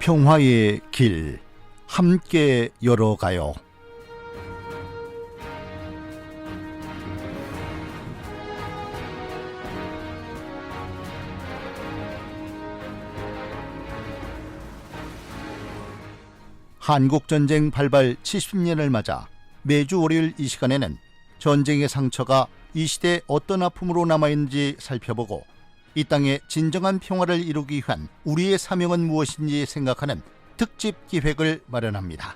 평화의 길 함께 열어가요. 한국전쟁 발발 70년을 맞아 매주 월요일 이 시간에는 전쟁의 상처가 이 시대에 어떤 아픔으로 남아있는지 살펴보고 이 땅의 진정한 평화를 이루기 위한 우리의 사명은 무엇인지 생각하는 특집 기획을 마련합니다.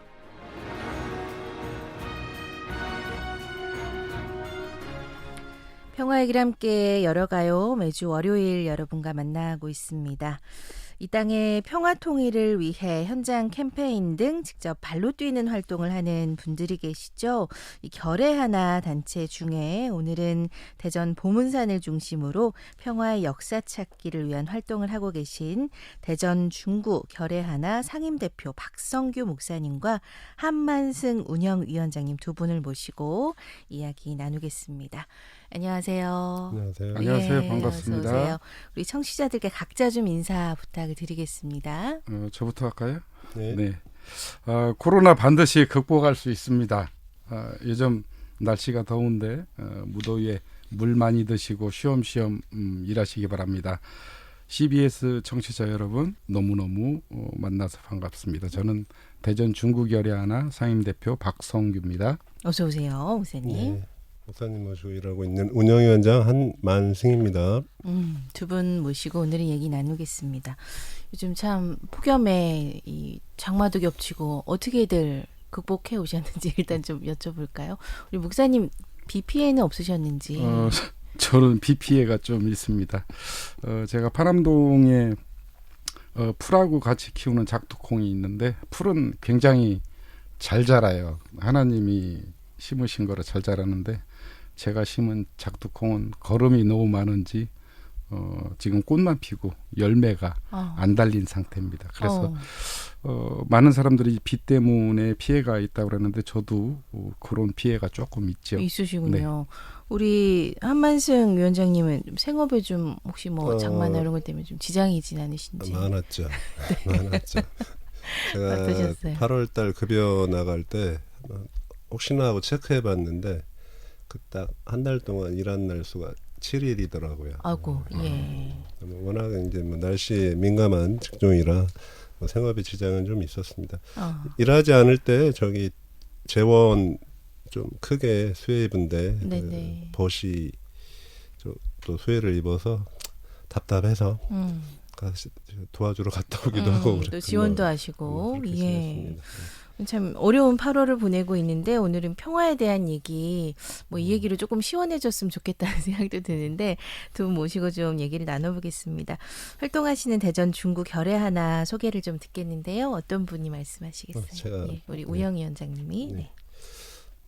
평화의 길 함께 열어가요. 매주 월요일 여러분과 만나고 있습니다. 이 땅의 평화 통일을 위해 현장 캠페인 등 직접 발로 뛰는 활동을 하는 분들이 계시죠. 이 결의 하나 단체 중에 오늘은 대전 보문산을 중심으로 평화의 역사 찾기를 위한 활동을 하고 계신 대전 중구 결의 하나 상임대표 박성규 목사님과 한만승 운영위원장님 두 분을 모시고 이야기 나누겠습니다. 안녕하세요. 안녕하세요. 안녕하세요. 예, 반갑습니다. 어서 오세요. 우리 청취자들께 각자 좀 인사 부탁을 드리겠습니다. 저부터 할까요? 네. 코로나 반드시 극복할 수 있습니다. 요즘 날씨가 더운데 무더위에 물 많이 드시고 쉬엄쉬엄 일하시기 바랍니다. CBS 청취자 여러분 너무너무 만나서 반갑습니다. 저는 대전 중구결의 하나 상임대표 박성규입니다. 어서 오세요, 목사님. 네. 목사님 모시고 일하고 있는 운영위원장 한만승입니다. 두 분 모시고 오늘은 얘기 나누겠습니다. 요즘 참 폭염에 이 장마도 겹치고 어떻게들 극복해 오셨는지 일단 좀 여쭤볼까요? 우리 목사님 비 피해는 없으셨는지. 저는 비 피해가 좀 있습니다. 제가 파남동에 풀하고 같이 키우는 작두콩이 있는데 풀은 굉장히 잘 자라요. 하나님이 심으신 거라 잘 자라는데 제가 심은 작두콩은 거름이 너무 많은지 지금 꽃만 피고 열매가 안 달린 상태입니다. 그래서 많은 사람들이 비 때문에 피해가 있다고 그러는데 저도 그런 피해가 조금 있죠. 있으시군요. 네. 우리 한만승 위원장님은 생업에 좀 혹시 뭐 장마나 이런 것 때문에 좀 지장이 있진 않으신지. 많았죠. 많았죠. 제가 어떠셨어요? 8월 달 급여 나갈 때 혹시나 하고 체크해봤는데 그 딱 한 달 동안 일한 날수가 7일이더라고요. 아이고, 예. 워낙 이제 뭐 날씨에 민감한 직종이라 뭐 생업에 지장은 좀 있었습니다. 일하지 않을 때 저기 재원 좀 크게 수해 입은데 네네. 벗이 또 수해를 입어서 답답해서 도와주러 갔다 오기도 하고 또 그랬군요. 지원도 하시고. 그렇게 예. 지냈습니다. 참 어려운 8월을 보내고 있는데 오늘은 평화에 대한 얘기, 뭐 이 얘기로 조금 시원해졌으면 좋겠다는 생각도 드는데 두 분 모시고 좀 얘기를 나눠보겠습니다. 활동하시는 대전 중구 결의 하나 소개를 좀 듣겠는데요. 어떤 분이 말씀하시겠어요? 제가, 예, 우리 우영위원장님이. 네. 네.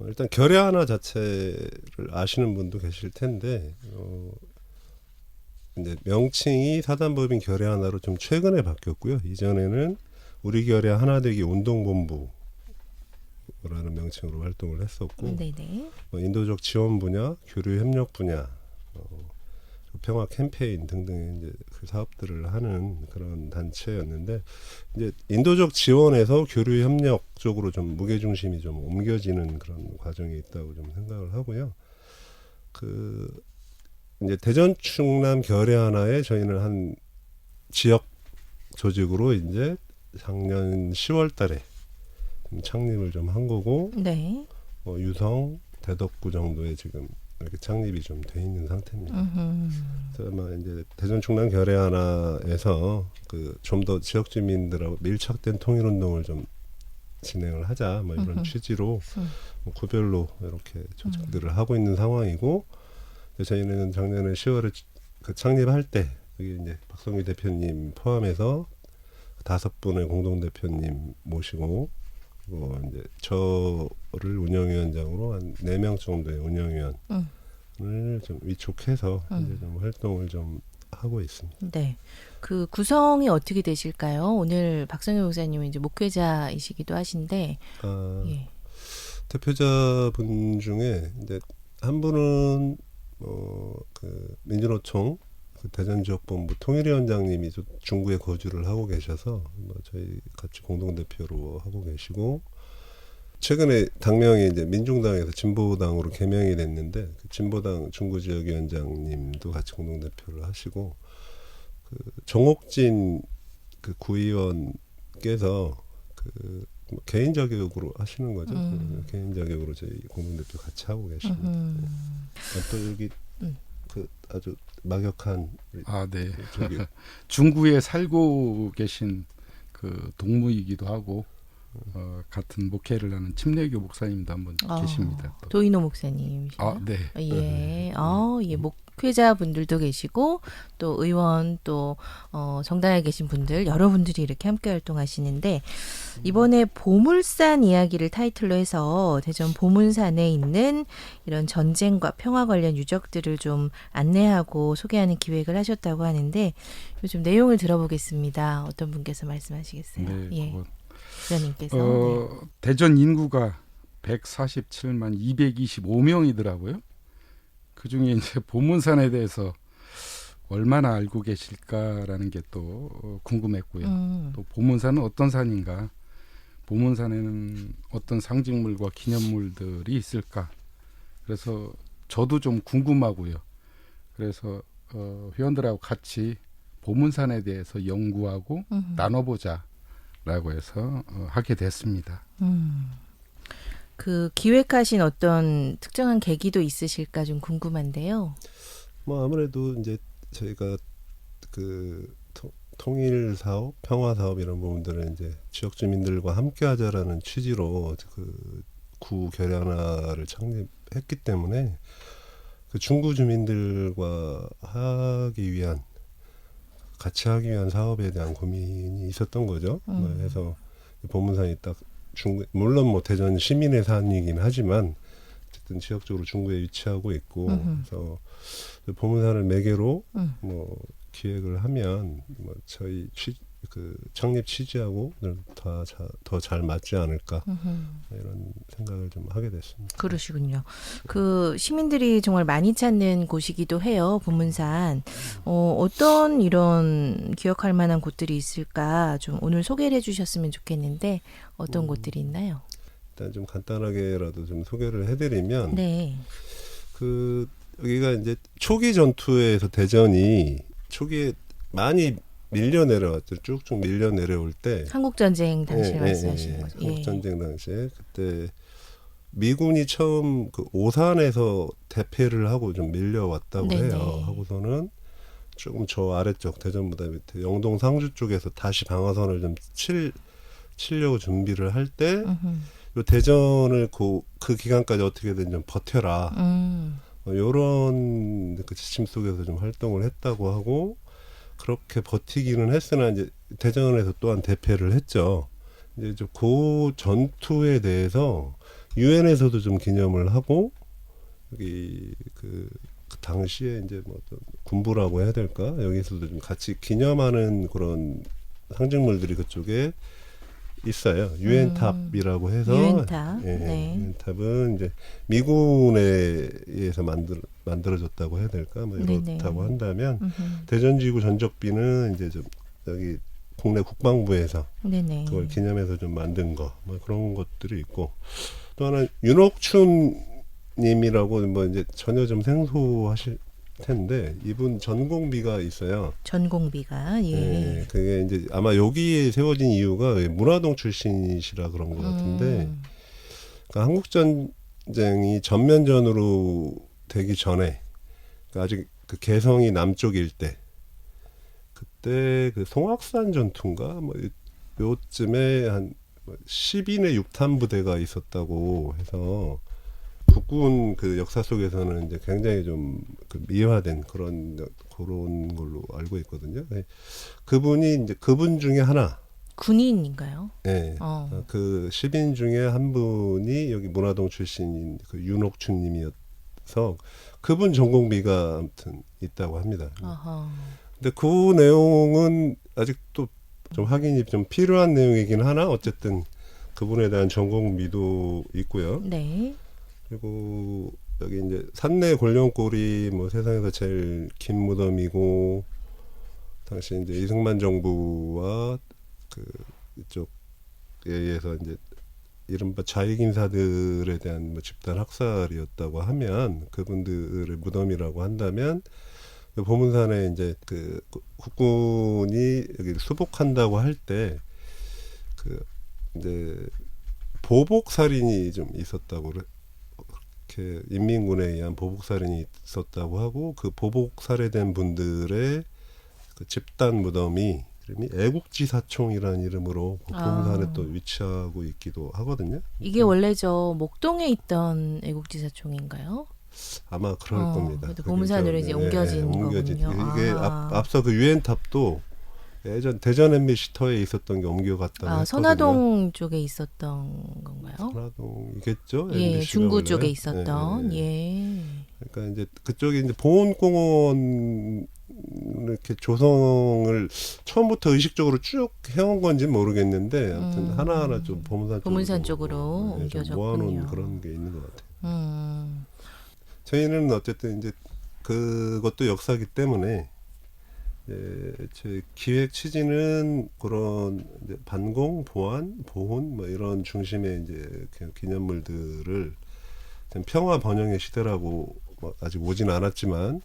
일단 결의 하나 자체를 아시는 분도 계실 텐데 이제 명칭이 사단법인 결의 하나로 좀 최근에 바뀌었고요. 이전에는 우리 결의 하나되기 운동본부 라는 명칭으로 활동을 했었고 네네. 인도적 지원 분야, 교류 협력 분야, 평화 캠페인 등등의 이제 그 사업들을 하는 그런 단체였는데 이제 인도적 지원에서 교류 협력 쪽으로 좀 무게 중심이 좀 옮겨지는 그런 과정이 있다고 좀 생각을 하고요. 이제 대전 충남 결의 하나에 저희는 한 지역 조직으로 이제 작년 10월달에 창립을 좀 한 거고, 네. 유성, 대덕구 정도에 지금 이렇게 창립이 좀 돼 있는 상태입니다. 그래서 아마 이제 대전 충남 결의 하나에서 좀 더 지역 주민들하고 밀착된 통일 운동을 좀 진행을 하자, 뭐 이런 취지로 뭐 구별로 이렇게 조직들을 하고 있는 상황이고, 저희는 작년에 10월에 창립할 때 여기 이제 박성규 대표님 포함해서 5분의 공동 대표님 모시고 이제 저를 운영위원장으로 한 4명 정도의 운영위원을 좀 위촉해서 이제 좀 활동을 좀 하고 있습니다. 네. 그 구성이 어떻게 되실까요? 오늘 박성규 목사님은 이제 목회자이시기도 하신데. 예. 대표자분 중에 이제 한 분은 민주노총 그 대전지역본부 통일위원장님이 중구에 거주를 하고 계셔서 뭐 저희 같이 공동대표로 하고 계시고 최근에 당명이 이제 민중당에서 진보당으로 개명이 됐는데 그 진보당 중구지역위원장님도 같이 공동대표를 하시고 그 정옥진 그 구의원께서 그 개인 자격으로 하시는 거죠. 개인 자격으로 저희 공동대표 같이 하고 계십니다. 또 여기 그 아주 막역한 네. 저기 중구에 살고 계신 그 동무이기도 하고 같은 목회를 하는 침례교 목사님도 한분 계십니다. 또. 도인호 목사님이시나요? 네. 예. 예. 목회자분들도 계시고 또 의원 또 정당에 계신 분들 여러분들이 이렇게 함께 활동하시는데 이번에 보물산 이야기를 타이틀로 해서 대전 보문산에 있는 이런 전쟁과 평화 관련 유적들을 좀 안내하고 소개하는 기획을 하셨다고 하는데 요즘 내용을 들어보겠습니다. 어떤 분께서 말씀하시겠어요? 네. 예. 부장님께서 대전 인구가 147만 225명이더라고요. 그중에 이제 보문산에 대해서 얼마나 알고 계실까라는 게 또 궁금했고요. 또 보문산은 어떤 산인가? 보문산에는 어떤 상징물과 기념물들이 있을까? 그래서 저도 좀 궁금하고요. 그래서 회원들하고 같이 보문산에 대해서 연구하고 나눠보자라고 해서 하게 됐습니다. 그 기획하신 어떤 특정한 계기도 있으실까 좀 궁금한데요. 뭐 아무래도 이제 저희가 그 통일 사업, 평화 사업 이런 부분들은 이제 지역 주민들과 함께하자라는 취지로 그 구 결연화를 창립했기 때문에 그 중구 주민들과 같이 하기 위한 사업에 대한 고민이 있었던 거죠. 그래서 보문산이 딱 물론 뭐 대전 시민의 산이긴 하지만 어쨌든 지역적으로 중구에 위치하고 있고 그래서 보문산을 매개로 뭐 기획을 하면 뭐 저희 그 창립 취지하고 더 잘 맞지 않을까 이런 생각을 좀 하게 됐습니다. 그러시군요. 그 시민들이 정말 많이 찾는 곳이기도 해요. 보문산. 어떤 이런 기억할 만한 곳들이 있을까 좀 오늘 소개를 해주셨으면 좋겠는데 어떤 곳들이 있나요? 일단 좀 간단하게라도 좀 소개를 해드리면 네. 그 여기가 이제 초기 전투에서 대전이 초기에 많이 밀려 내려왔죠. 쭉쭉 밀려 내려올 때 한국전쟁 당시에 말씀하시는 거죠. 한국전쟁 당시에 그때 미군이 처음 그 오산에서 대패를 하고 좀 밀려왔다고 네네. 해요. 하고서는 조금 저 아래쪽 대전보다 밑에 영동 상주 쪽에서 다시 방어선을 좀 치려고 준비를 할 때 요 대전을 그 기간까지 어떻게든 좀 버텨라. 요런 그 지침 속에서 좀 활동을 했다고 하고 그렇게 버티기는 했으나 이제 대전에서 또한 대패를 했죠. 이제 그 전투에 대해서 유엔에서도 좀 기념을 하고 여기 그 당시에 이제 뭐 어떤 군부라고 해야 될까 여기서도 좀 같이 기념하는 그런 상징물들이 그쪽에 있어요. 유엔탑이라고 해서 유엔탑. 예, 네. 유엔탑은 이제 미군에 의해서 만들어졌다고 해야 될까 뭐 이렇다고 한다면 대전지구 전적비는 이제 좀 여기 국내 국방부에서 네네. 그걸 기념해서 좀 만든 거 뭐 그런 것들이 있고 또 하나 윤옥춘 님이라고 뭐 이제 전혀 좀 생소하실 텐데 이분 전공비가 있어요. 전공비가 예. 네, 그게 이제 아마 여기에 세워진 이유가 문화동 출신이시라 그런 것 같은데 그러니까 한국 전쟁이 전면전으로 되기 전에 그러니까 아직 그 개성이 남쪽일 때 그때 그 송악산 전투인가 뭐 요쯤에 한 10인의 육탄 부대가 있었다고 해서 국군 그 역사 속에서는 이제 굉장히 좀 그 미화된 그런 걸로 알고 있거든요. 네. 그분이 이제 그분 중에 하나. 군인인가요? 네. 그 10인 중에 한 분이 여기 문화동 출신인 그 윤옥춘님이어서 그분 전공비가 아무튼 있다고 합니다. 근데 그 내용은 아직도 좀 확인이 좀 필요한 내용이긴 하나 어쨌든 그분에 대한 전공비도 있고요. 네. 그리고 여기 이제 산내 골룡골이 뭐 세상에서 제일 긴 무덤이고 당시 이제 이승만 정부와 그 이쪽에 의해서 이제 이른바 좌익 인사들에 대한 뭐 집단 학살이었다고 하면 그분들의 무덤이라고 한다면 보문산에 이제 그 국군이 여기 수복한다고 할 때 그 이제 보복 살인이 좀 있었다고 이렇게 인민군에 의한 보복 살인이 있었다고 하고 그 보복 살해된 분들의 그 집단 무덤이 이름이 애국지사총이라는 이름으로 보문산에 또 위치하고 있기도 하거든요. 이게 원래 저 목동에 있던 애국지사총인가요? 아마 그럴 겁니다. 보문산으로 이제 옮겨진 거군요. 이게 앞서 그 유엔탑도 예전 대전 MBC터에 있었던 게 옮겨갔다고 했거든요. 선화동 쪽에 있었던 건가요? 선화동이겠죠. 예, MBC가 중구 원래. 쪽에 있었던. 예. 그러니까 이제 그쪽에 이제 보훈공원 이렇게 조성을 처음부터 의식적으로 쭉 해온 건지 는 모르겠는데 아무튼 하나하나 좀 보문산 쪽으로 좀 옮겨졌군요. 모아놓은 그런 게 있는 것 같아요. 저희는 어쨌든 이제 그것도 역사기 때문에 제 기획 취지는 그런 이제 반공, 보안, 보훈 뭐 이런 중심의 이제 기념물들을 평화 번영의 시대라고 아직 오진 않았지만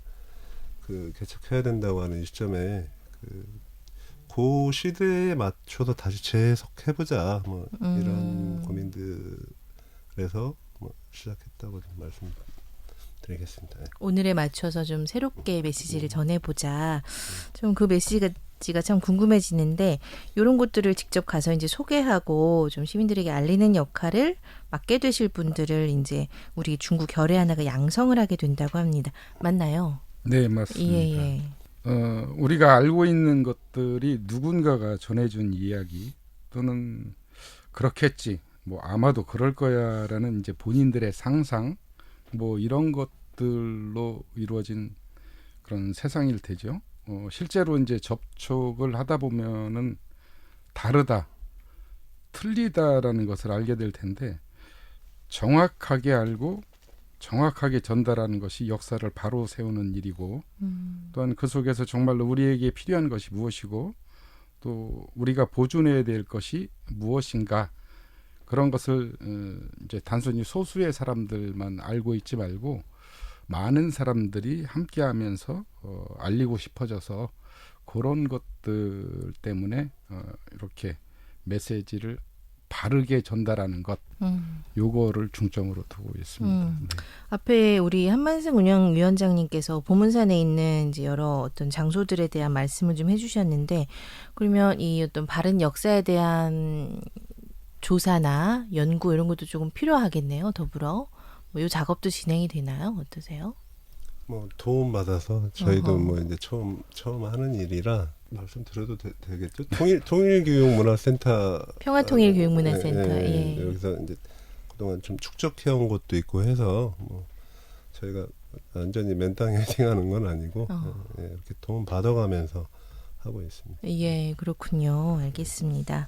그 개척해야 된다고 하는 시점에 그 시대에 맞춰서 다시 재해석해보자 뭐 이런 고민들에서 뭐 시작했다고 좀 말씀드리겠습니다. 오늘에 맞춰서 좀 새롭게 메시지를 전해보자. 좀 그 메시지가 참 궁금해지는데 이런 곳들을 직접 가서 이제 소개하고 좀 시민들에게 알리는 역할을 맡게 되실 분들을 이제 우리 중구 결의 하나가 양성을 하게 된다고 합니다. 맞나요? 네, 맞습니다. 예. 우리가 알고 있는 것들이 누군가가 전해준 이야기 또는 그렇겠지, 뭐 아마도 그럴 거야라는 이제 본인들의 상상, 뭐 이런 것들로 이루어진 그런 세상일 테죠. 실제로 이제 접촉을 하다 보면은 다르다, 틀리다라는 것을 알게 될 텐데 정확하게 알고 정확하게 전달하는 것이 역사를 바로 세우는 일이고 또한 그 속에서 정말로 우리에게 필요한 것이 무엇이고 또 우리가 보존해야 될 것이 무엇인가 그런 것을 이제 단순히 소수의 사람들만 알고 있지 말고 많은 사람들이 함께하면서 알리고 싶어져서 그런 것들 때문에 이렇게 메시지를 바르게 전달하는 것, 요거를 중점으로 두고 있습니다. 네. 앞에 우리 한만승 운영위원장님께서 보문산에 있는 이제 여러 어떤 장소들에 대한 말씀을 좀 해주셨는데, 그러면 이 어떤 바른 역사에 대한 조사나 연구 이런 것도 조금 필요하겠네요. 더불어 뭐 이 작업도 진행이 되나요? 어떠세요? 뭐 도움 받아서 저희도 뭐 이제 처음 하는 일이라 말씀드려도 되겠죠? 통일교육문화센터 평화통일교육문화센터 예. 여기서 이제 그동안 좀 축적해온 것도 있고 해서 뭐 저희가 완전히 맨땅에 헤딩하는 건 아니고 이렇게 도움 받아가면서 하고 있습니다. 예, 그렇군요. 알겠습니다.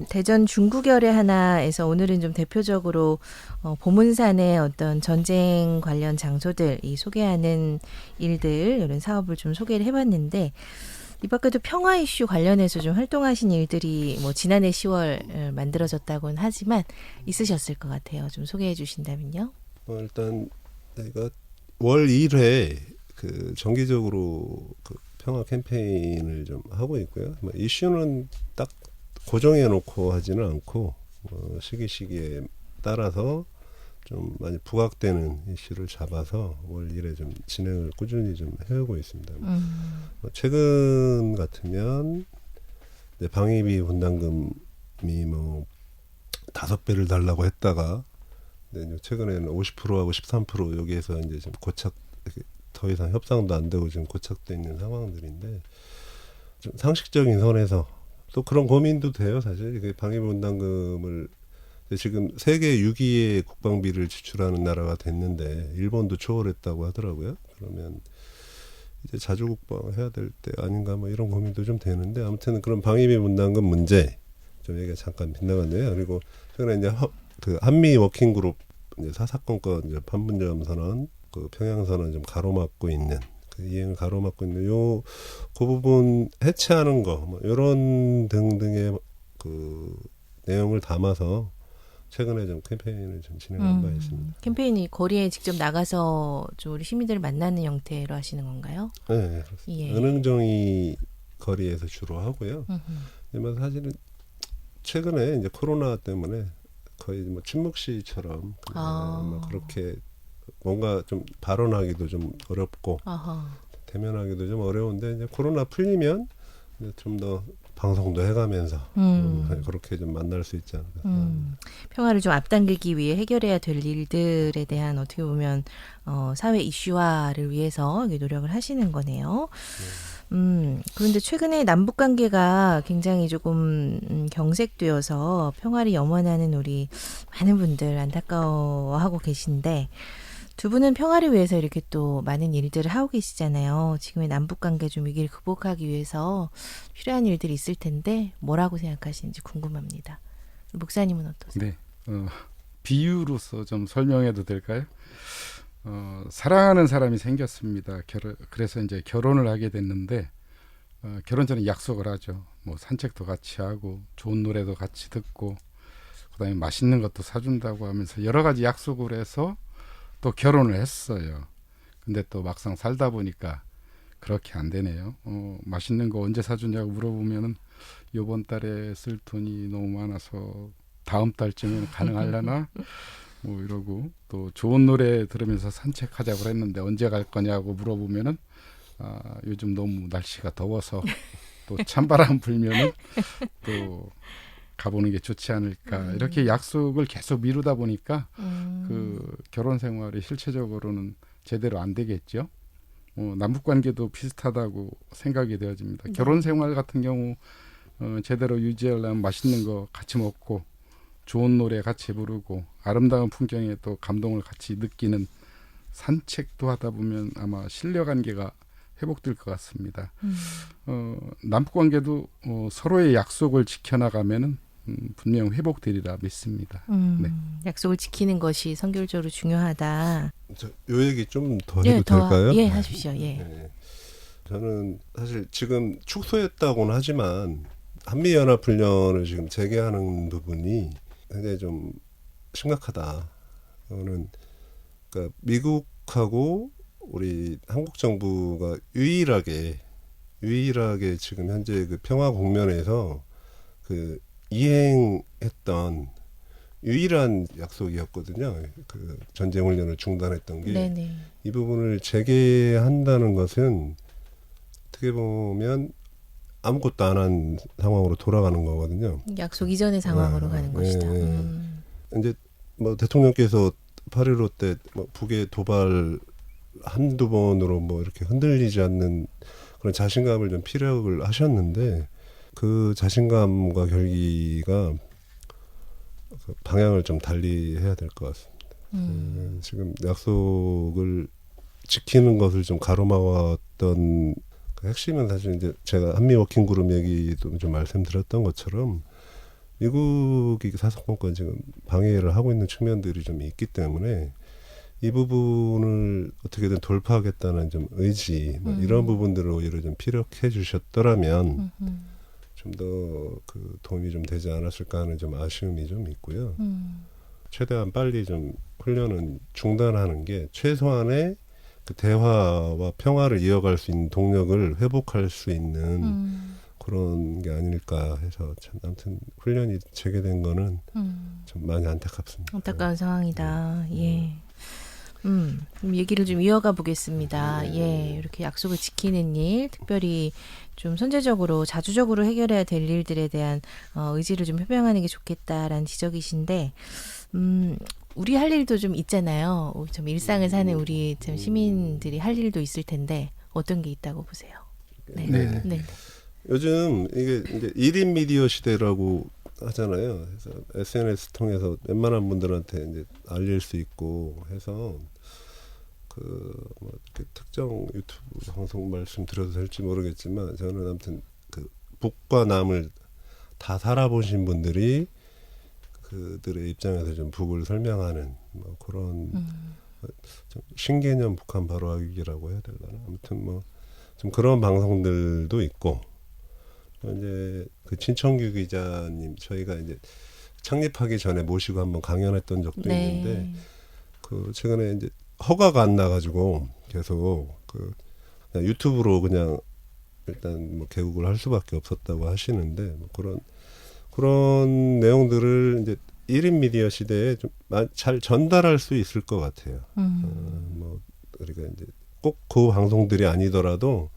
대전 중구결의 하나에서 오늘은 좀 대표적으로 보문산의 어떤 전쟁 관련 장소들 이 소개하는 일들 이런 사업을 좀 소개를 해봤는데 이 밖에도 평화 이슈 관련해서 좀 활동하신 일들이 뭐 지난해 10월 만들어졌다고는 하지만 있으셨을 것 같아요. 좀 소개해 주신다면요. 일단 저희가 월 1회 그 정기적으로 그 평화 캠페인을 좀 하고 있고요. 뭐 이슈는 딱 고정해 놓고 하지는 않고 시기에 따라서 좀 많이 부각되는 이슈를 잡아서 월 1회 좀 진행을 꾸준히 좀 해오고 있습니다. 최근 같으면 방위비 분담금이 뭐 5배를 달라고 했다가 최근에는 50%하고 13% 여기에서 이제 좀 고착 더 이상 협상도 안 되고 지금 고착돼 있는 상황들인데 좀 상식적인 선에서 또 그런 고민도 돼요. 사실 방위비 분담금을 지금 세계 6위의 국방비를 지출하는 나라가 됐는데 일본도 초월했다고 하더라고요. 그러면 이제 자주 국방해야 될 때 아닌가 뭐 이런 고민도 좀 되는데 아무튼 그런 방위비 분담금 문제 좀 얘기가 잠깐 빗나갔네요. 그리고 최근에 이제 그 한미 워킹그룹 이제 사사건건 이제 판문점 선언, 그 평양 선언 좀 가로막고 있는 그 이행을 가로막고 있는 그 부분 해체하는 거 뭐 이런 등등의 그 내용을 담아서 최근에 좀 캠페인을 좀 진행한 바 있습니다. 캠페인이 거리에 직접 나가서 좀 우리 시민들을 만나는 형태로 하시는 건가요? 네, 그렇습니다. 예. 은흥정이 거리에서 주로 하고요. 하지만 사실은 최근에 이제 코로나 때문에 거의 뭐 침묵시처럼 뭐 그렇게 뭔가 좀 발언하기도 좀 어렵고 아하. 대면하기도 좀 어려운데 이제 코로나 풀리면 좀 더 방송도 해가면서 그렇게 좀 만날 수 있지 않을까. 평화를 좀 앞당기기 위해 해결해야 될 일들에 대한 어떻게 보면 사회 이슈화를 위해서 노력을 하시는 거네요. 그런데 최근에 남북 관계가 굉장히 조금 경색되어서 평화를 염원하는 우리 많은 분들 안타까워하고 계신데 두 분은 평화를 위해서 이렇게 또 많은 일들을 하고 계시잖아요. 지금의 남북 관계 좀 위기를 극복하기 위해서 필요한 일들이 있을 텐데 뭐라고 생각하시는지 궁금합니다. 목사님은 어떠세요? 네, 비유로서 좀 설명해도 될까요? 사랑하는 사람이 생겼습니다. 그래서 이제 결혼을 하게 됐는데 결혼 전에 약속을 하죠. 뭐 산책도 같이 하고 좋은 노래도 같이 듣고 그다음에 맛있는 것도 사준다고 하면서 여러 가지 약속을 해서 또 결혼을 했어요. 근데 또 막상 살다 보니까 그렇게 안 되네요. 맛있는 거 언제 사주냐고 물어보면은 이번 달에 쓸 돈이 너무 많아서 다음 달쯤에는 가능하려나? 뭐 이러고 또 좋은 노래 들으면서 산책하자고 했는데 언제 갈 거냐고 물어보면은 요즘 너무 날씨가 더워서 또 찬바람 불면은 또 가보는 게 좋지 않을까 이렇게 약속을 계속 미루다 보니까 그 결혼 생활이 실체적으로는 제대로 안 되겠죠. 남북 관계도 비슷하다고 생각이 되어집니다. 결혼 생활 같은 경우 제대로 유지하려면 맛있는 거 같이 먹고 좋은 노래 같이 부르고 아름다운 풍경에 또 감동을 같이 느끼는 산책도 하다 보면 아마 신뢰 관계가 회복될 것 같습니다. 남북 관계도 서로의 약속을 지켜나가면은 분명 회복되리라 믿습니다. 네. 약속을 지키는 것이 선결적으로 중요하다. 요 얘기 좀 더 해도 될까요? 예, 하십시오. 예. 네. 저는 사실 지금 축소했다고는 하지만 한미연합훈련을 지금 재개하는 부분이 굉장히 좀 심각하다. 그거는 그러니까 미국하고 우리 한국 정부가 유일하게 지금 현재 그 평화 국면에서 그 이행했던 유일한 약속이었거든요. 그 전쟁 훈련을 중단했던 게 네네. 이 부분을 재개한다는 것은 어떻게 보면 아무것도 안 한 상황으로 돌아가는 거거든요. 약속 이전의 상황으로 가는 것이다. 이제 뭐 대통령께서 8.15 때 뭐 북의 도발 한두 번으로 뭐 이렇게 흔들리지 않는 그런 자신감을 좀 피력을 하셨는데 그 자신감과 결기가 그 방향을 좀 달리 해야 될 것 같습니다. 지금 약속을 지키는 것을 좀 가로막았던 그 핵심은 사실 이제 제가 한미 워킹 그룹 얘기도 좀 말씀드렸던 것처럼 미국이 사사건건 지금 방해를 하고 있는 측면들이 좀 있기 때문에 이 부분을 어떻게든 돌파하겠다는 좀 의지 이런 부분들을 오히려 좀 피력해 주셨더라면 좀 더 그 도움이 좀 되지 않았을까 하는 좀 아쉬움이 좀 있고요. 최대한 빨리 좀 훈련은 중단하는 게 최소한의 그 대화와 평화를 이어갈 수 있는 동력을 회복할 수 있는 그런 게 아닐까 해서 참 아무튼 훈련이 재개된 거는 좀 많이 안타깝습니다. 안타까운 상황이다. 예. 그럼 얘기를 좀 이어가 보겠습니다. 예, 이렇게 약속을 지키는 일, 특별히 좀 선제적으로 자주적으로 해결해야 될 일들에 대한 의지를 좀 표명하는 게 좋겠다라는 지적이신데, 우리 할 일도 좀 있잖아요. 좀 일상을 사는 우리 참 시민들이 할 일도 있을 텐데 어떤 게 있다고 보세요? 네. 네. 요즘 이게 이제 1인 미디어 시대라고 하잖아요. 그래서 SNS 통해서 웬만한 분들한테 이제 알릴 수 있고 해서 뭐 특정 유튜브 방송 말씀드려도 될지 모르겠지만 저는 아무튼 그 북과 남을 다 살아보신 분들이 그 그들의 입장에서 좀 북을 설명하는 뭐 그런 좀 신개념 북한 바로하기라고 해야 되려나 아무튼 뭐 좀 그런 방송들도 있고 이제 그 진청규 기자님 저희가 이제 창립하기 전에 모시고 한번 강연했던 적도 네. 있는데 그 최근에 이제 허가가 안 나가지고 계속 그 그냥 유튜브로 그냥 일단 뭐 개국을 할 수밖에 없었다고 하시는데 뭐 그런 내용들을 이제 1인 미디어 시대에 좀 잘 전달할 수 있을 것 같아요. 뭐 우리가 이제 꼭 그 방송들이 아니더라도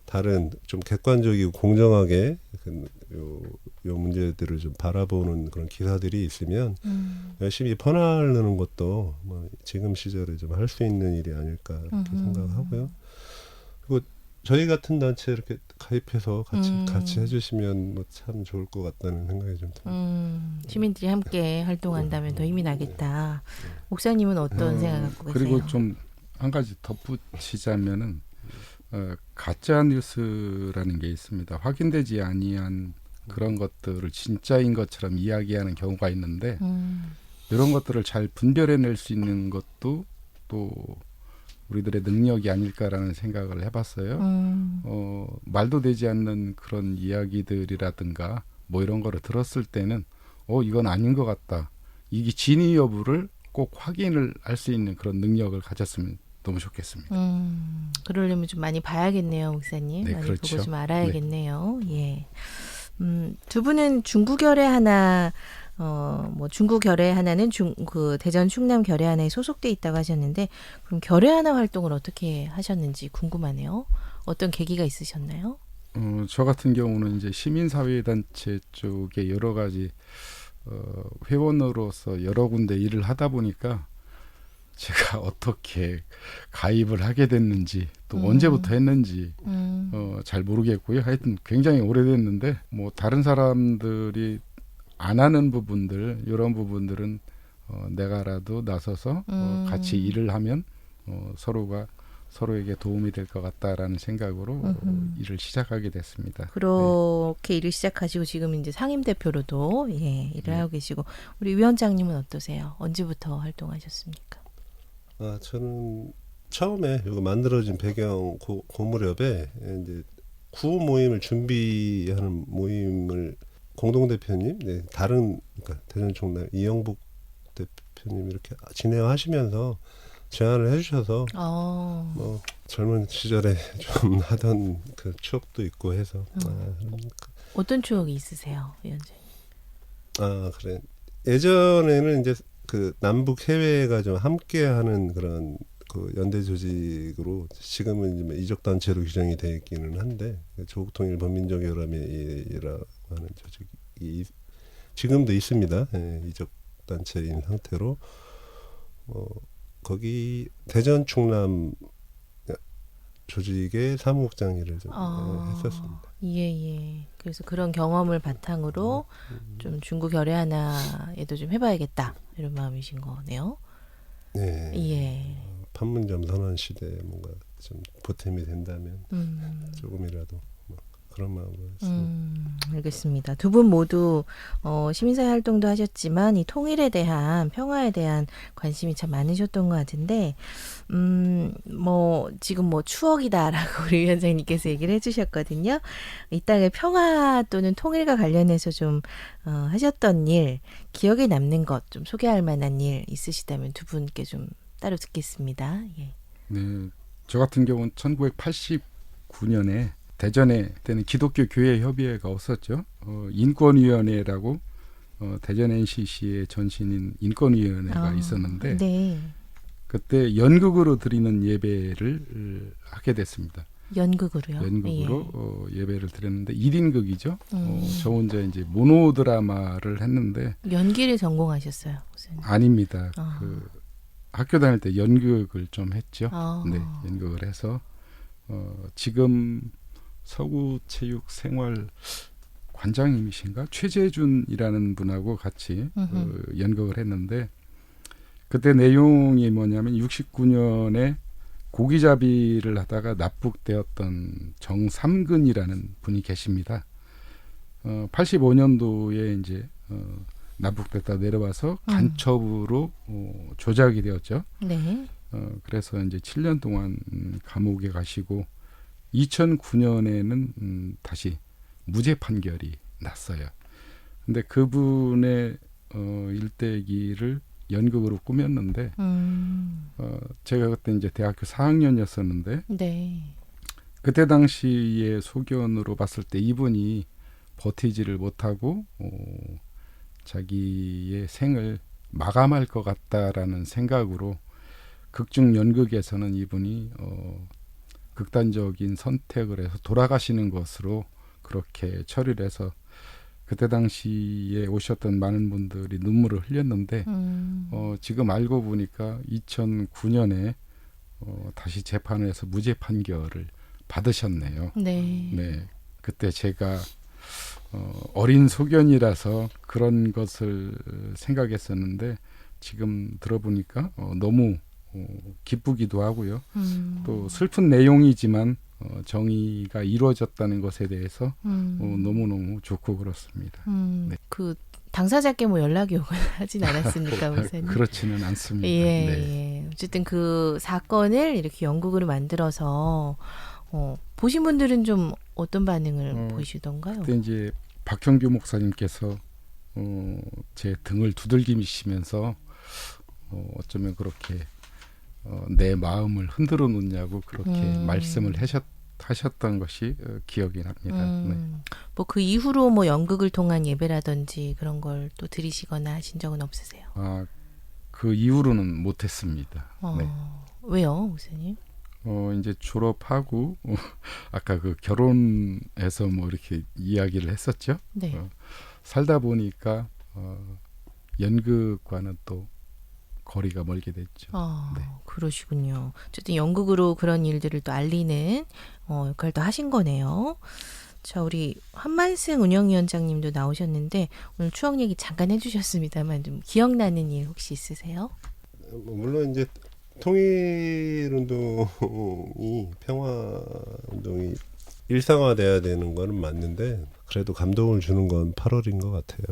다른 좀 객관적이고 공정하게 요 문제들을 좀 바라보는 그런 기사들이 있으면 열심히 퍼나르는 것도 뭐 지금 시절에 좀 할 수 있는 일이 아닐까 이렇게 생각하고요. 그리고 저희 같은 단체 이렇게 가입해서 같이 해주시면 뭐 참 좋을 것 같다는 생각이 좀 듭니다. 시민들이 함께 활동한다면 더 힘이 나겠다. 목사님은 어떤 생각 갖고 계세요? 그리고 좀 한 가지 덧붙이자면은 가짜 뉴스라는 게 있습니다. 확인되지 아니한 그런 것들을 진짜인 것처럼 이야기하는 경우가 있는데 이런 것들을 잘 분별해낼 수 있는 것도 또 우리들의 능력이 아닐까라는 생각을 해봤어요. 말도 되지 않는 그런 이야기들이라든가 뭐 이런 거를 들었을 때는 이건 아닌 것 같다. 이게 진위 여부를 꼭 확인을 할 수 있는 그런 능력을 가졌으면 너무 좋겠습니다. 그러려면 좀 많이 봐야겠네요, 목사님. 네, 많이 그렇죠. 보고 좀 알아야겠네요. 예. 두 분은 중구 결의 하나, 뭐 중구 결의 하나는 그 대전 충남 결의 하나에 소속돼 있다고 하셨는데, 그럼 결의 하나 활동을 어떻게 하셨는지 궁금하네요. 어떤 계기가 있으셨나요? 저 같은 경우는 이제 시민사회단체 쪽에 여러 가지 회원으로서 여러 군데 일을 하다 보니까 제가 어떻게 가입을 하게 됐는지 또 언제부터 했는지 잘 모르겠고요. 하여튼 굉장히 오래됐는데 뭐 다른 사람들이 안 하는 부분들 이런 부분들은 내가라도 나서서 같이 일을 하면 서로가 서로에게 도움이 될 것 같다라는 생각으로 일을 시작하게 됐습니다. 그렇게 일을 시작하시고 지금 이제 상임대표로도 일을 하고 계시고 우리 위원장님은 어떠세요? 언제부터 활동하셨습니까? 저는 처음에 이거 만들어진 배경 그 무렵에 이제 구호 모임을 준비하는 모임을 공동 대표님, 다른 그러니까 대전 충남 이영복 대표님 이렇게 진행하시면서 제안을 해주셔서 뭐 젊은 시절에 좀 하던 그 추억도 있고 해서 어떤 추억이 있으세요, 위원장님? 그래 예전에는 이제 그 남북 해외가 좀 함께하는 그런 그 연대 조직으로 지금은 이제 이적 단체로 규정이 되어 있기는 한데 조국통일 범민족 연합회라고 하는 조직이 지금도 있습니다. 이적 단체인 상태로 거기 대전 충남 조직의 사무국장 일을 좀 했었습니다. 예. 그래서 그런 경험을 바탕으로 좀 중구 결의 하나에도 좀 해봐야겠다 이런 마음이신 거네요. 네. 예. 판문점 선언 시대에 뭔가 좀 보탬이 된다면 조금이라도 뭐 그런 마음으로 했습니다. 알겠습니다. 두 분 모두 시민사회 활동도 하셨지만 이 통일에 대한 평화에 대한 관심이 참 많으셨던 것 같은데 뭐 지금 뭐 추억이다라고 우리 위원장님께서 얘기를 해주셨거든요. 이 땅의 평화 또는 통일과 관련해서 좀 하셨던 일, 기억에 남는 것 좀 소개할 만한 일 있으시다면 두 분께 좀 따로 듣겠습니다. 예. 네, 저 같은 경우는 1989년에 대전에 때는 기독교 교회 협의회가 없었죠. 인권위원회라고 대전 NCC의 전신인 인권위원회가 있었는데 네. 그때 연극으로 드리는 예배를 하게 됐습니다. 연극으로요? 연극으로 예배를 드렸는데 1인극이죠. 저 혼자 이제 모노드라마를 했는데 연기를 전공하셨어요, 목사님? 아닙니다. 그 학교 다닐 때 연극을 좀 했죠. 네, 연극을 해서 지금 서구체육생활 관장님이신가 최재준이라는 분하고 같이 연극을 했는데 그때 내용이 뭐냐면 69년에 고기잡이를 하다가 납북되었던 정삼근이라는 분이 계십니다. 85년도에 이제 납북됐다 내려와서 간첩으로 조작이 되었죠. 네. 그래서 이제 7년 동안 감옥에 가시고 2009년에는 다시 무죄 판결이 났어요. 근데 그분의 일대기를 연극으로 꾸몄는데 제가 그때 이제 대학교 4학년이었었는데 네. 그때 당시의 소견으로 봤을 때 이분이 버티지를 못하고 자기의 생을 마감할 것 같다라는 생각으로 극중 연극에서는 이분이 극단적인 선택을 해서 돌아가시는 것으로 그렇게 처리를 해서 그때 당시에 오셨던 많은 분들이 눈물을 흘렸는데 지금 알고 보니까 2009년에 다시 재판을 해서 무죄 판결을 받으셨네요. 네. 네, 그때 제가 어린 소견이라서 그런 것을 생각했었는데 지금 들어보니까 너무 기쁘기도 하고요. 또 슬픈 내용이지만 정의가 이루어졌다는 것에 대해서 너무너무 좋고 그렇습니다. 네. 그 당사자께 뭐 연락이 오거나 하진 않았습니까, 목사님? 그렇지는 않습니다. 예, 네. 예. 어쨌든 그 사건을 이렇게 연극으로 만들어서 보신 분들은 좀 어떤 반응을 보이시던가요? 그때 이제 박형규 목사님께서 제 등을 두들기시면서 어쩌면 그렇게 내 마음을 흔들어 놓냐고 그렇게 말씀을 하셨던 것이 기억이 납니다. 네. 뭐 그 이후로 뭐 연극을 통한 예배라든지 그런 걸 또 드리시거나 하신 적은 없으세요? 그 이후로는 못했습니다. 네. 왜요, 목사님? 이제 졸업하고 아까 그 결혼해서 뭐 이렇게 이야기를 했었죠. 네. 살다 보니까 연극과는 또 거리가 멀게 됐죠. 네. 그러시군요. 어쨌든 연극으로 그런 일들을 또 알리는 역할도 하신 거네요. 자, 우리 한만승 운영위원장님도 나오셨는데 오늘 추억 얘기 잠깐 해주셨습니다만 좀 기억나는 일 혹시 있으세요? 물론 이제 통일운동이 평화운동이 일상화돼야 되는 거는 맞는데 그래도 감동을 주는 건 8월인 것 같아요.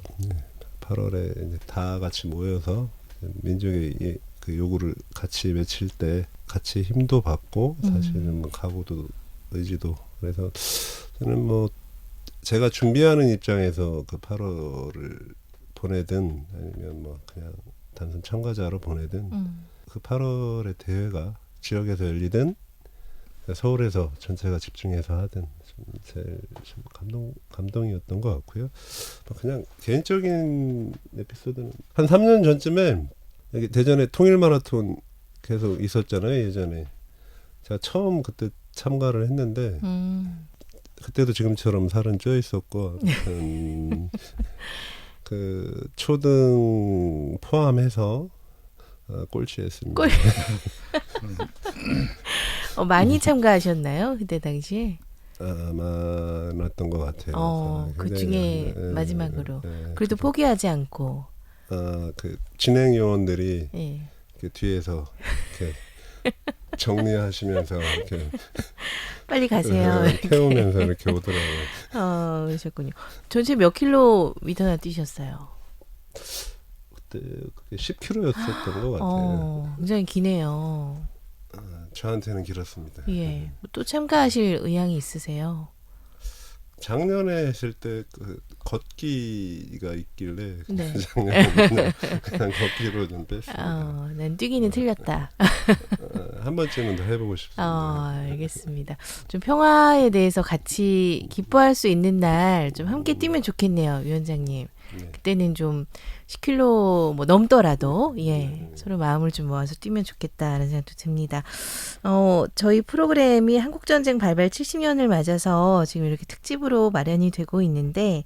8월에 이제 다 같이 모여서 민족의 그 요구를 같이 외칠 때 같이 힘도 받고 사실은 뭐 각오도 의지도 그래서 저는 뭐 제가 준비하는 입장에서 그 8월을 보내든 아니면 뭐 그냥 단순 참가자로 보내든 그 8월의 대회가 지역에서 열리든 서울에서 전체가 집중해서 하든 제일 감동이었던 것 같고요. 그냥 개인적인 에피소드는 한 3년 전쯤에 여기 대전에 통일 마라톤 계속 있었잖아요. 예전에 제가 처음 그때 참가를 했는데 그때도 지금처럼 살은 쪄 있었고 그 초등 포함해서 꼴찌했습니다. 많이 참가하셨나요? 그때 당시에? 많았던 것 같아요. 그 중에 마지막으로. 네, 그래도 포기하지 않고. 그 진행 요원들이 예. 이렇게 뒤에서 이렇게 정리하시면서 이렇게 빨리 가세요. 태우면서 이렇게 오더라고요. 그러셨군요. 전체 몇 킬로미터나 뛰셨어요? 그때 그게 10km였었던 것 같아요. 굉장히 기네요. 저한테는 길었습니다. 예. 또 참가하실 의향이 있으세요? 작년에 했을 때 그 걷기가 있길래 네. 작년에 그냥 걷기로 좀 뺐습니다. 난 뛰기는 틀렸다. 한 번쯤은 더 해보고 싶습니다. 알겠습니다. 좀 평화에 대해서 같이 기뻐할 수 있는 날 좀 함께 뛰면 좋겠네요, 위원장님. 네. 그때는 좀 10km 뭐 넘더라도 서로 마음을 좀 모아서 뛰면 좋겠다라는 생각도 듭니다. 저희 프로그램이 한국전쟁 발발 70년을 맞아서 지금 이렇게 특집으로 마련이 되고 있는데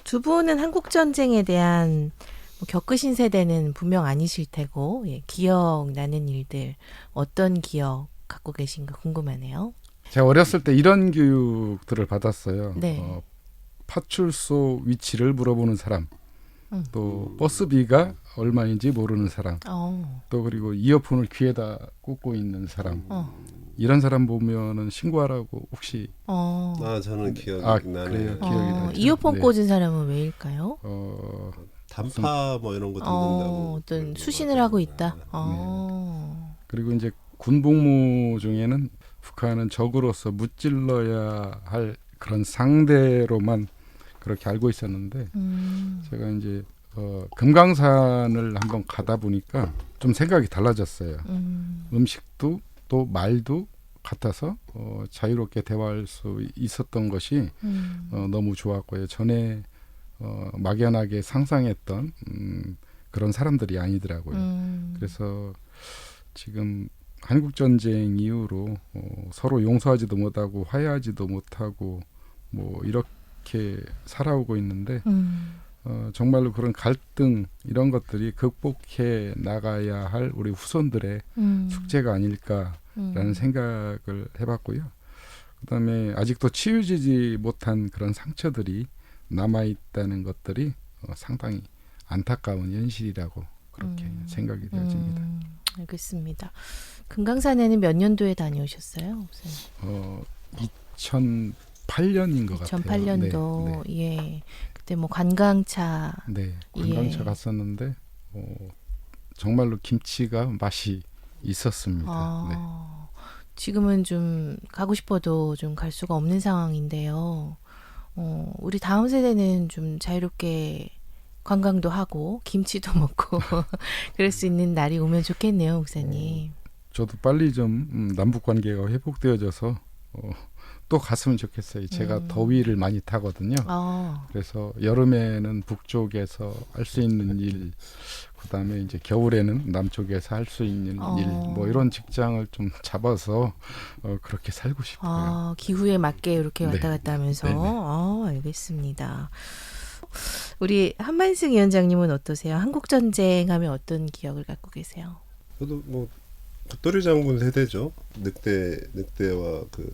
두 분은 한국전쟁에 대한 뭐 겪으신 세대는 분명 아니실 테고 기억나는 일들 어떤 기억 갖고 계신가 궁금하네요. 제가 어렸을 때 이런 교육들을 받았어요. 네. 파출소 위치를 물어보는 사람, 또 버스비가 얼마인지 모르는 사람, 또 그리고 이어폰을 귀에다 꽂고 있는 사람, 이런 사람 보면은 신고하라고 혹시 저는 기억이 나네요. 그래요? 기억이 나죠. 이어폰 네. 꽂은 사람은 왜일까요? 단파 뭐 이런 거 듣는다고 어떤 그런 수신을 것 하고 같아요. 있다. 그리고 이제 군복무 중에는 북한은 적으로서 무찔러야 할 그런 상대로만 그렇게 알고 있었는데 제가 이제 금강산을 한번 가다 보니까 좀 생각이 달라졌어요. 음식도 또 말도 같아서 자유롭게 대화할 수 있었던 것이 너무 좋았고요. 전에 막연하게 상상했던 그런 사람들이 아니더라고요. 그래서 지금 한국전쟁 이후로 서로 용서하지도 못하고 화해하지도 못하고 뭐 이렇게 살아오고 있는데 정말로 그런 갈등 이런 것들이 극복해 나가야 할 우리 후손들의 숙제가 아닐까라는 생각을 해봤고요. 그다음에 아직도 치유지지 못한 그런 상처들이 남아있다는 것들이 상당히 안타까운 현실이라고 그렇게 생각이 되어집니다. 알겠습니다. 금강산에는 몇 년도에 다녀오셨어요? 2008년인 것 같아요. 2008년도 예. 그때 뭐 관광차 관광차 예. 갔었는데 정말로 김치가 맛이 있었습니다. 지금은 좀 가고 싶어도 좀 갈 수가 없는 상황인데요. 우리 다음 세대는 좀 자유롭게 관광도 하고 김치도 먹고 그럴 수 있는 날이 오면 좋겠네요, 목사님. 저도 빨리 좀 남북 관계가 회복되어져서 또 갔으면 좋겠어요. 제가 더위를 많이 타거든요. 그래서 여름에는 북쪽에서 할 수 있는 일, 그다음에 이제 겨울에는 남쪽에서 할 수 있는 일, 뭐 이런 직장을 좀 잡아서 그렇게 살고 싶어요. 기후에 맞게 이렇게 왔다 네. 갔다 하면서. 네네. 알겠습니다. 우리 한만승 위원장님은 어떠세요? 한국 전쟁 하면 어떤 기억을 갖고 계세요? 저도 뭐 빅토리 장군 세대죠. 늑대와 그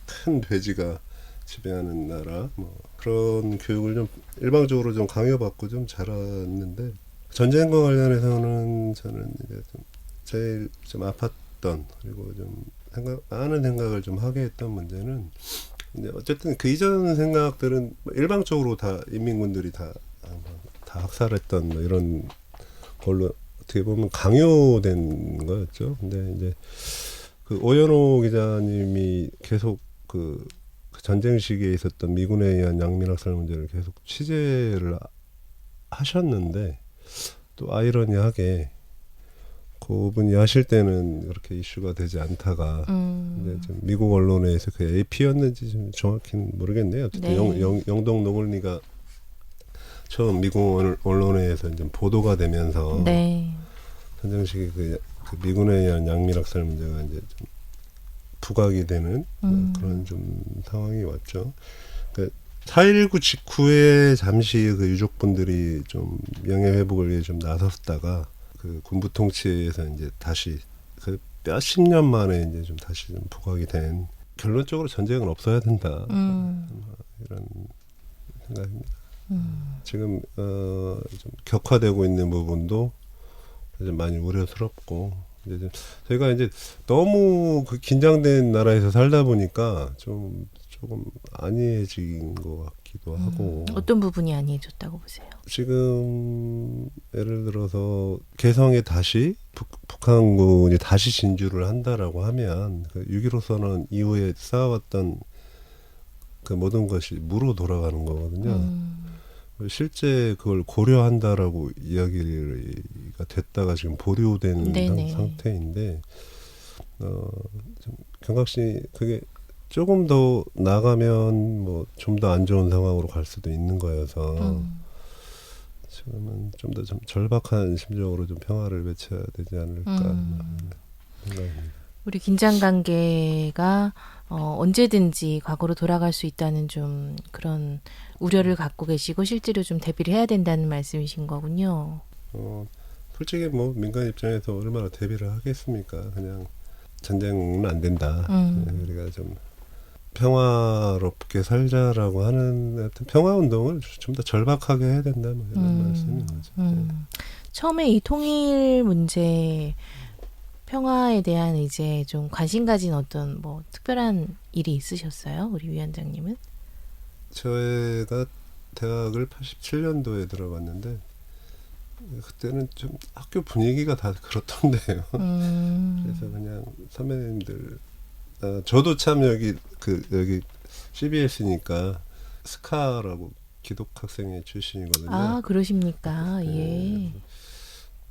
큰 돼지가 지배하는 나라 뭐 그런 교육을 좀 일방적으로 좀 강요받고 좀 자랐는데 전쟁과 관련해서는 저는 이제 좀 제일 좀 아팠던 그리고 좀 많은 생각을 좀 하게 했던 문제는 이제 어쨌든 그 이전 생각들은 일방적으로 다 인민군들이 다 학살했던 뭐 이런 걸로 어떻게 보면 강요된 거였죠. 근데 이제 그 오연호 기자님이 계속 그 전쟁 시기에 있었던 미군에 의한 양민학살 문제를 계속 취재를 하셨는데 또 아이러니하게 그분이 하실 때는 그렇게 이슈가 되지 않다가 이제 좀 미국 언론에서 그 AP였는지 좀 정확히는 모르겠네요. 어쨌든 네. 영동 노블리가 처음 미국 언론에서 이제 보도가 되면서 전쟁 시기 그 미군에 의한 양민학살 문제가 이제 좀 부각이 되는 그런 좀 상황이 왔죠. 그 4.19 직후에 잠시 그 유족분들이 좀 명예회복을 위해 좀 나섰다가 그 군부 통치에서 이제 다시 그 몇십 년 만에 이제 좀 다시 좀 부각이 된 결론적으로 전쟁은 없어야 된다 이런 생각입니다. 지금 좀 격화되고 있는 부분도 좀 많이 우려스럽고 이제 저희가 이제 너무 그 긴장된 나라에서 살다 보니까 좀 조금 안이해진 것 같기도 하고 어떤 부분이 아니해졌다고 보세요? 지금 예를 들어서 개성에 다시 북한군이 다시 진주를 한다라고 하면 그 6.15 선언 이후에 쌓아왔던 그 모든 것이 무로 돌아가는 거거든요. 실제 그걸 고려한다라고 이야기가 됐다가 지금 보류된 상태인데 좀 경각심이 그게 조금 더 나가면 뭐 좀 더 안 좋은 상황으로 갈 수도 있는 거여서 지금은 좀 더 좀 절박한 심정으로 좀 평화를 외쳐야 되지 않을까 생각합니다. 우리 긴장 관계가 언제든지 과거로 돌아갈 수 있다는 좀 그런 우려를 갖고 계시고 실제로 좀 대비를 해야 된다는 말씀이신 거군요. 솔직히 뭐 민간 입장에서 얼마나 대비를 하겠습니까? 그냥 전쟁은 안 된다. 우리가 좀 평화롭게 살자라고 하는 하여튼 평화 운동을 좀 더 절박하게 해야 된다. 뭐 이런 말씀인 거죠. 처음에 이 통일 문제 평화에 대한 이제 좀 관심 가진 어떤 뭐 특별한 일이 있으셨어요? 우리 위원장님은? 저희가 대학을 87년도에 들어갔는데 그때는 좀 학교 분위기가 다 그렇던데요. 그래서 그냥 선배님들 저도 참 여기 CBS니까 스카라고 기독학생회 출신이거든요. 아, 그러십니까? 예.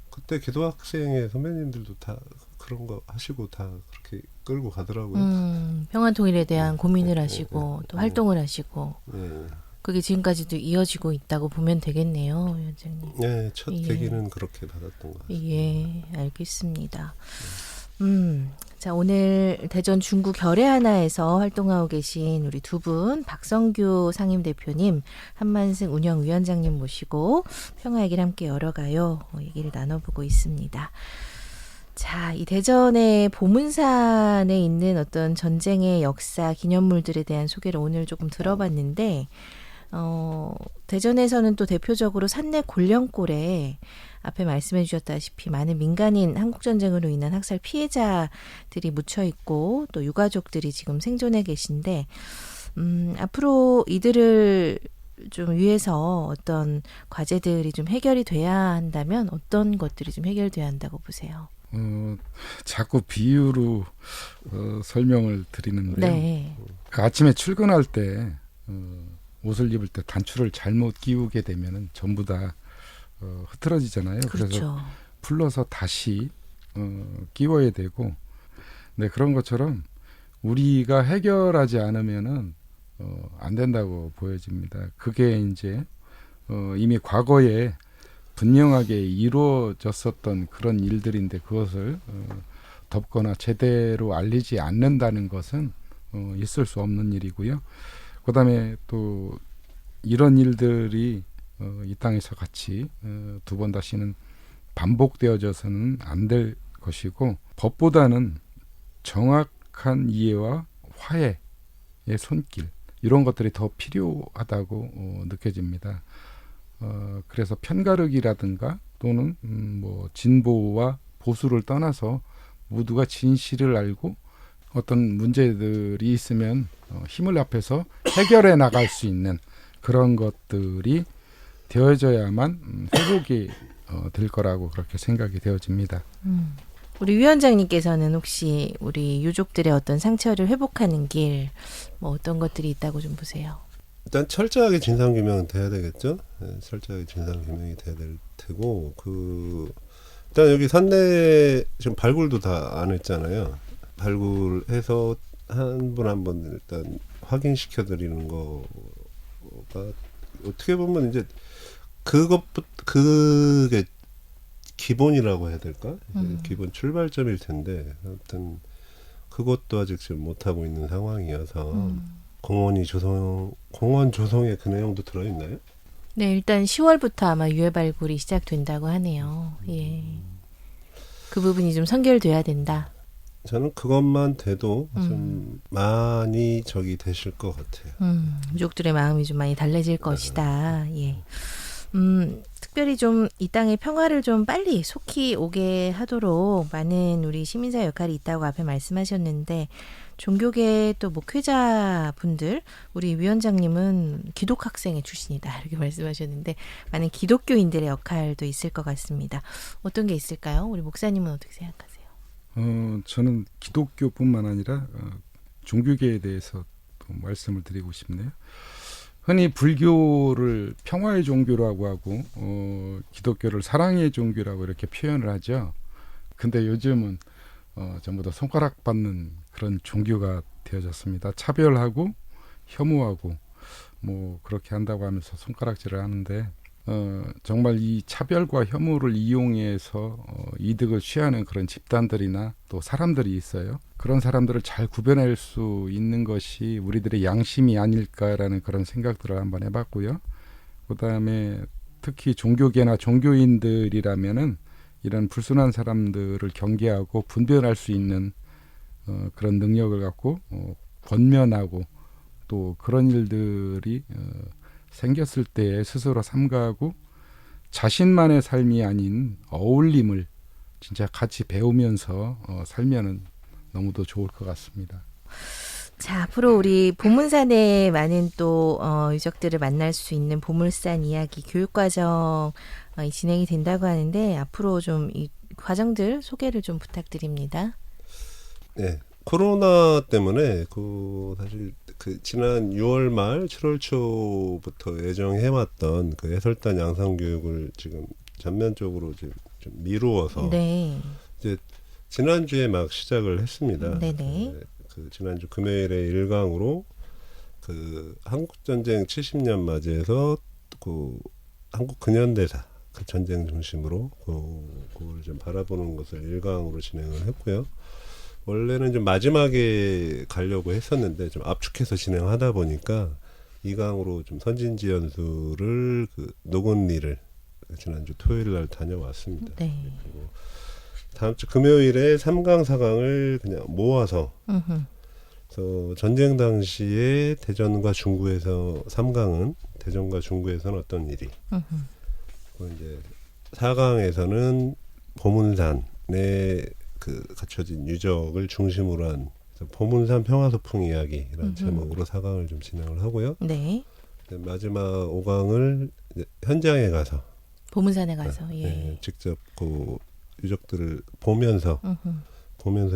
그때 기독학생회 선배님들도 다 그런 거 하시고 다 그렇게 끌고 가더라고요. 평화통일에 대한 고민을 하시고 또 활동을 하시고 네. 그게 지금까지도 이어지고 있다고 보면 되겠네요, 위원장님. 네, 첫 예. 계기는 그렇게 받았던 것 같습니다. 예, 알겠습니다. 자, 오늘 대전 중구 결의하나에서 활동하고 계신 우리 두 분, 박성규 상임대표님, 한만승 운영위원장님 모시고 평화 얘기를 함께 열어가요. 얘기를 나눠보고 있습니다. 자, 이 대전의 보문산에 있는 어떤 전쟁의 역사, 기념물들에 대한 소개를 오늘 조금 들어봤는데, 대전에서는 또 대표적으로 산내 골령골에 앞에 말씀해 주셨다시피 많은 민간인 한국전쟁으로 인한 학살 피해자들이 묻혀 있고 또 유가족들이 지금 생존해 계신데 앞으로 이들을 좀 위해서 어떤 과제들이 좀 해결이 돼야 한다면 어떤 것들이 좀 해결돼야 한다고 보세요? 자꾸 비유로 설명을 드리는데요. 네. 그 아침에 출근할 때 옷을 입을 때 단추를 잘못 끼우게 되면은 전부 다 흐트러지잖아요. 그렇죠. 그래서 풀러서 다시 끼워야 되고, 네, 그런 것처럼 우리가 해결하지 않으면은 안 된다고 보여집니다. 그게 이제 이미 과거에 분명하게 이루어졌었던 그런 일들인데 그것을 덮거나 제대로 알리지 않는다는 것은 있을 수 없는 일이고요. 그다음에 또 이런 일들이 이 땅에서 같이 두 번 다시는 반복되어져서는 안 될 것이고, 법보다는 정확한 이해와 화해의 손길, 이런 것들이 더 필요하다고 느껴집니다. 그래서 편가르기라든가 또는 뭐 진보와 보수를 떠나서 모두가 진실을 알고 어떤 문제들이 있으면 힘을 합해서 해결해 나갈 수 있는 그런 것들이 되어져야만 회복이 될 거라고 그렇게 생각이 되어집니다. 우리 위원장님께서는 혹시 우리 유족들의 어떤 상처를 회복하는 길, 뭐 어떤 것들이 있다고 좀 보세요? 일단 철저하게 진상규명은 돼야 되겠죠. 네, 철저하게 진상규명이 돼야 될 테고, 일단 여기 산내 지금 발굴도 다 안 했잖아요. 발굴해서 한 분 한 분 일단 확인시켜 드리는 거가 어떻게 보면 이제 그게 기본이라고 해야 될까? 기본 출발점일 텐데, 아무튼 그것도 아직 지금 못 하고 있는 상황이어서 공원 조성에 그 내용도 들어있나요? 네, 일단 10월부터 아마 유해 발굴이 시작된다고 하네요. 예, 그 부분이 좀 선결돼야 된다. 저는 그것만 돼도 좀 많이 적이 되실 것 같아요. 유족들의 마음이 좀 많이 달래질 것이다. 예. 특별히 좀 이 땅의 평화를 좀 빨리 속히 오게 하도록 많은 우리 시민사회 역할이 있다고 앞에 말씀하셨는데, 종교계 또 목회자분들, 우리 위원장님은 기독학생의 출신이다 이렇게 말씀하셨는데 많은 기독교인들의 역할도 있을 것 같습니다. 어떤 게 있을까요? 우리 목사님은 어떻게 생각하세요? 저는 기독교뿐만 아니라 종교계에 대해서 또 말씀을 드리고 싶네요. 흔히 불교를 평화의 종교라고 하고 기독교를 사랑의 종교라고 이렇게 표현을 하죠. 근데 요즘은 전부 다 손가락 받는 그런 종교가 되어졌습니다. 차별하고 혐오하고 뭐 그렇게 한다고 하면서 손가락질을 하는데 정말 이 차별과 혐오를 이용해서 이득을 취하는 그런 집단들이나 또 사람들이 있어요. 그런 사람들을 잘 구별할 수 있는 것이 우리들의 양심이 아닐까라는 그런 생각들을 한번 해봤고요. 그다음에 특히 종교계나 종교인들이라면은 이런 불순한 사람들을 경계하고 분별할 수 있는 그런 능력을 갖고 권면하고 또 그런 일들이 생겼을 때 스스로 삼가하고 자신만의 삶이 아닌 어울림을 진짜 같이 배우면서 살면은 너무도 좋을 것 같습니다. 자, 앞으로 우리 보문산에 많은 또 유적들을 만날 수 있는 보물산 이야기 교육과정 진행이 된다고 하는데 앞으로 좀 이 과정들 소개를 좀 부탁드립니다. 네, 코로나 때문에 사실 지난 6월 말 7월 초부터 예정해왔던 해설단 양성 교육을 지금 전면적으로 좀 미루어서 네. 이제 지난주에 막 시작을 했습니다. 네네. 지난주 금요일에 일강으로 한국전쟁 70년 맞이해서 한국 근현대사 전쟁 중심으로 그걸 좀 바라보는 것을 일강으로 진행을 했고요. 원래는 좀 마지막에 가려고 했었는데 좀 압축해서 진행하다 보니까 2강으로 좀 선진지 연수를 녹음리를 지난주 토요일 날 다녀왔습니다. 네. 그리고 다음 주 금요일에 3강, 4강을 그냥 모아서 그래서 전쟁 당시에 대전과 중구에서 3강은 대전과 중구에서는 어떤 일이 그리고 이제 4강에서는 보문산에 갖춰진 유적을 중심으로 한 보문산 평화소풍 이야기라는 제목으로 4강을 좀 진행을 하고요. 네. 마지막 5강을 현장에 가서 보문산에 가서 예. 직접 유적들을 보면서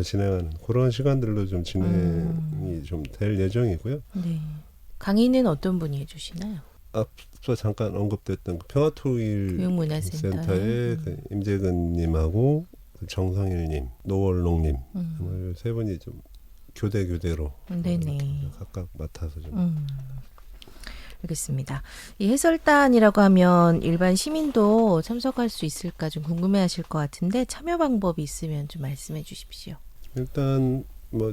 진행하는 그런 시간들로 좀 진행이 좀 될 예정이고요. 네. 강의는 어떤 분이 해주시나요? 앞서 잠깐 언급됐던 평화통일 교육문화센터의 센터의 임재근님하고 정성일님, 노월롱님 세 분이 좀 교대로 네네. 각각 맡아서 좀 알겠습니다. 이 해설단이라고 하면 일반 시민도 참석할 수 있을까 좀 궁금해하실 것 같은데 참여 방법이 있으면 좀 말씀해 주십시오. 일단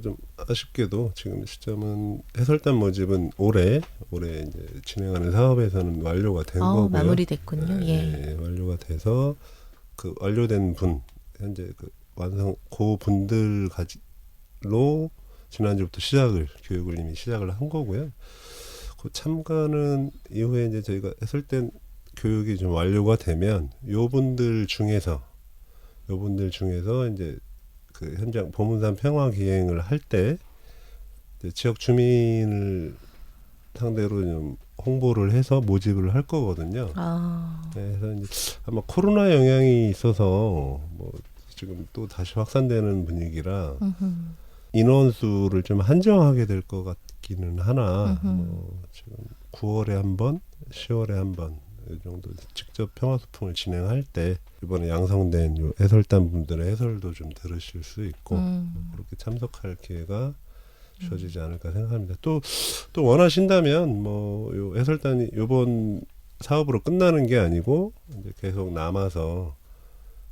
좀 아쉽게도 지금 시점은 해설단 모집은 올해 이제 진행하는 사업에서는 완료가 된 거고요. 마무리됐군요. 예, 완료가 돼서 완료된 분 현재 그분들로 지난주부터 교육을 이미 시작을 한 거고요. 참가는 이후에 이제 저희가 해설단 교육이 좀 완료가 되면 요분들 중에서 이제 현장 보문산 평화 기행을 할 때 지역 주민을 상대로 좀 홍보를 해서 모집을 할 거거든요. 그래서 이제 아마 코로나 영향이 있어서 지금 또 다시 확산되는 분위기라 인원수를 좀 한정하게 될 것 같기는 하나 지금 9월에 한 번, 10월에 한 번 이 정도 직접 평화소풍을 진행할 때 이번에 양성된 요 해설단 분들의 해설도 좀 들으실 수 있고 그렇게 참석할 기회가 주어지지 않을까 생각합니다. 또 원하신다면 요 해설단이 이번 사업으로 끝나는 게 아니고 이제 계속 남아서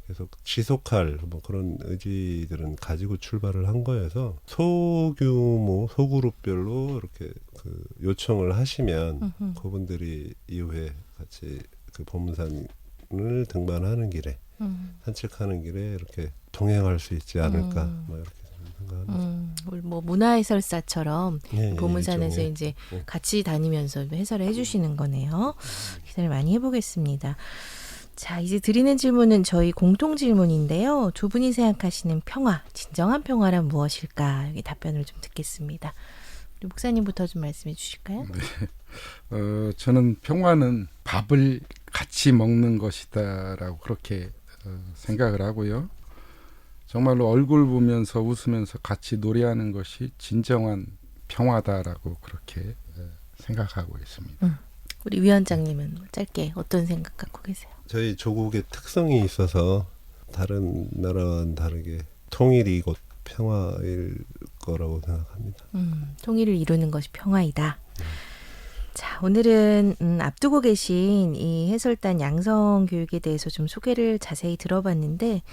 계속 지속할 그런 의지들은 가지고 출발을 한 거여서 소규모 소그룹별로 이렇게 요청을 하시면 그분들이 이후에 같이 보문산을 등반하는 길에 산책하는 길에 이렇게 동행할 수 있지 않을까 이렇게 생각합니다. 문화해설사처럼 보문산에서 예. 이제 같이 다니면서 해설을 해주시는 거네요. 기대를 많이 해보겠습니다. 자, 이제 드리는 질문은 저희 공통 질문인데요. 두 분이 생각하시는 평화, 진정한 평화란 무엇일까? 여기 답변을 좀 듣겠습니다. 우리 목사님부터 좀 말씀해 주실까요? 네. 저는 평화는 밥을 같이 먹는 것이다라고 그렇게 생각을 하고요. 정말로 얼굴 보면서 웃으면서 같이 노래하는 것이 진정한 평화다라고 그렇게 생각하고 있습니다. 우리 위원장님은 짧게 어떤 생각 갖고 계세요? 저희 조국의 특성이 있어서 다른 나라와는 다르게 통일이 곧 평화일 거라고 생각합니다. 통일을 이루는 것이 평화이다. 자, 오늘은 앞두고 계신 이 해설단 양성 교육에 대해서 좀 소개를 자세히 들어봤는데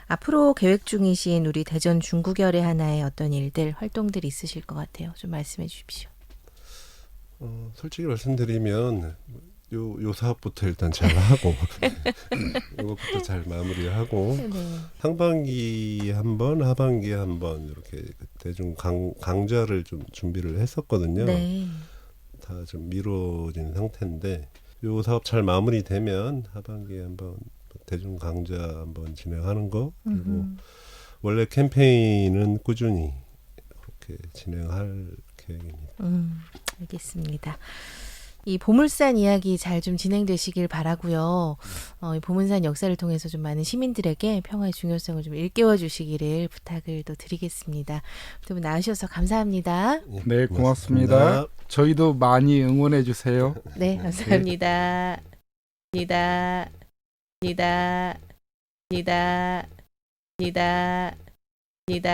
앞으로 계획 중이신 우리 대전 중구결의 하나의 어떤 일들, 활동들이 있으실 것 같아요. 좀 말씀해 주십시오. 솔직히 말씀드리면 요 사업부터 일단 잘 하고 이것부터 잘 마무리하고 네. 상반기에 한 번, 하반기에 한 번 이렇게 대중 강좌를 좀 준비를 했었거든요. 네. 다 좀 미뤄진 상태인데 요 사업 잘 마무리되면 하반기에 한 번 대중 강좌 한번 진행하는 거 그리고 원래 캠페인은 꾸준히 이렇게 진행할 계획입니다. 알겠습니다. 이 보물산 이야기 잘 좀 진행되시길 바라고요. 이 보물산 역사를 통해서 좀 많은 시민들에게 평화의 중요성을 좀 일깨워 주시기를 부탁을 또 드리겠습니다. 두 분 나와주셔서 감사합니다. 예, 네, 고맙습니다. 저희도 많이 응원해 주세요. 네, 감사합니다. 니다, 니다, 니다, 니다, 니다.